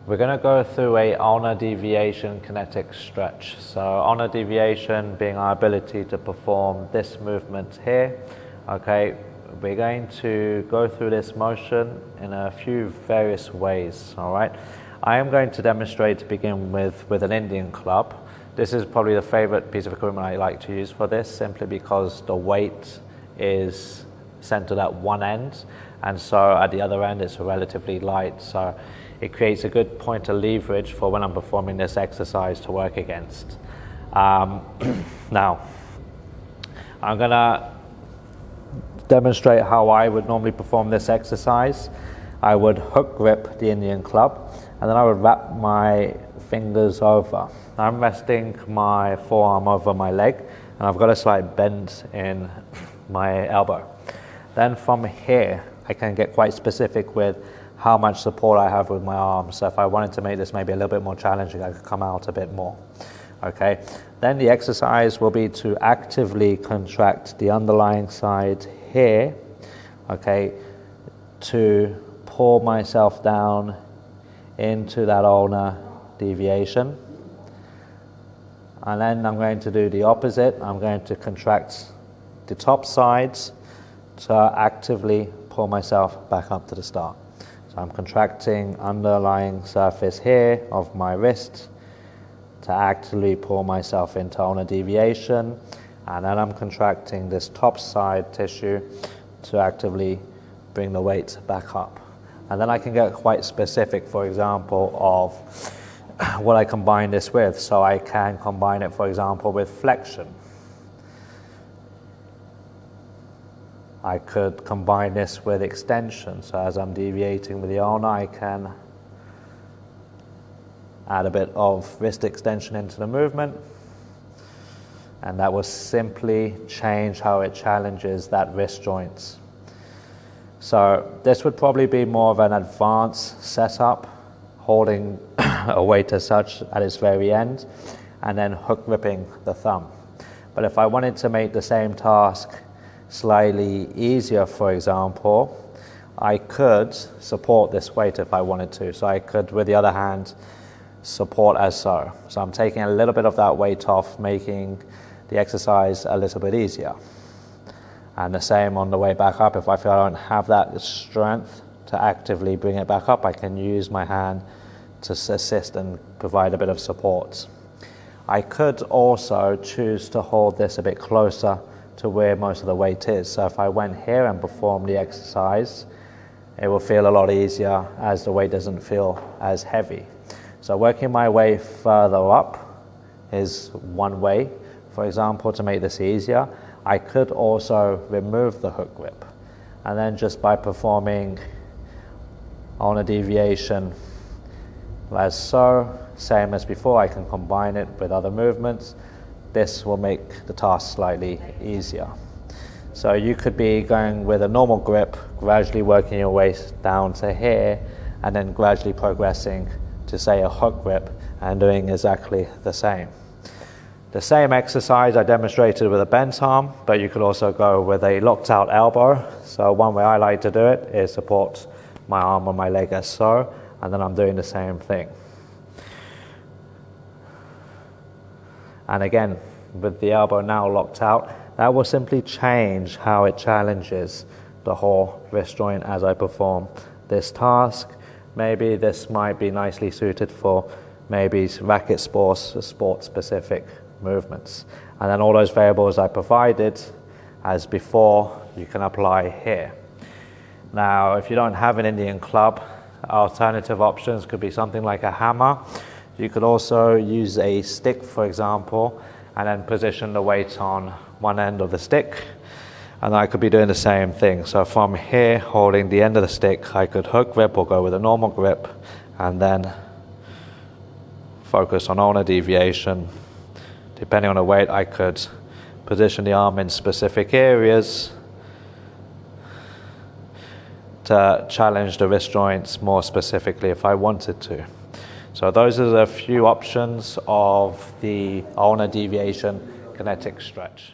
We're going to go through a ulnar deviation kinetic stretch. So ulnar deviation being our ability to perform this movement here. Okay, we're going to go through this motion in a few various ways. All right, I am going to demonstrate to begin with an Indian club. This is probably the favorite piece of equipment I like to use for this, simply because the weight is centered at one end, and so at the other end it's relatively light, so it creates a good point of leverage for when I'm performing this exercise to work against. Now, I'm gonna demonstrate how I would normally perform this exercise. I would hook grip the Indian club, and then I would wrap my fingers over. I'm resting my forearm over my leg, and I've got a slight bend in my elbow. Then from here, I can get quite specific with how much support I have with my arms. So if I wanted to make this maybe a little bit more challenging, I could come out a bit more. Okay. Then the exercise will be to actively contract the underlying side here, okay, to pull myself down into that ulnar deviation. And then I'm going to do the opposite. I'm going to contract the top sides to actively pull myself back up to the start. So I'm contracting underlying surface here of my wrist to actively pull myself into ulnar deviation, and then I'm contracting this top side tissue to actively bring the weight back up. And then I can get quite specific, for example, of what I combine this with. So I can combine it, for example, with flexion. I could combine this with extension. So as I'm deviating with the ulnar, I can add a bit of wrist extension into the movement. And that will simply change how it challenges that wrist joint. So this would probably be more of an advanced setup, holding a weight as such at its very end, and then hook gripping the thumb. But if I wanted to make the same task slightly easier, for example, I could support this weight if I wanted to. So I could, with the other hand, support as so. So I'm taking a little bit of that weight off, making the exercise a little bit easier. And the same on the way back up. If I feel I don't have that strength to actively bring it back up, I can use my hand to assist and provide a bit of support. I could also choose to hold this a bit closer to where most of the weight is. So if I went here and performed the exercise, it will feel a lot easier as the weight doesn't feel as heavy. So working my way further up is one way. For example, to make this easier, I could also remove the hook grip, and then just by performing ulnar deviation as so, same as before, I can combine it with other movements. This will make the task slightly easier. So you could be going with a normal grip, gradually working your way down to here, and then gradually progressing to, say, a hook grip, and doing exactly the same. The same exercise I demonstrated with a bent arm, but you could also go with a locked out elbow. So one way I like to do it is support my arm on my leg as so, and then I'm doing the same thing. And again, with the elbow now locked out, that will simply change how it challenges the whole wrist joint as I perform this task. Maybe this might be nicely suited for maybe racket sports, sport-specific movements. And then all those variables I provided as before, you can apply here. Now, if you don't have an Indian club, alternative options could be something like a hammer. You could also use a stick, for example, and then position the weight on one end of the stick. And I could be doing the same thing. So from here, holding the end of the stick, I could hook grip or go with a normal grip, and then focus on ulnar deviation. Depending on the weight, I could position the arm in specific areas to challenge the wrist joints more specifically if I wanted to. So those are a few options of the ulnar deviation kinetic stretch.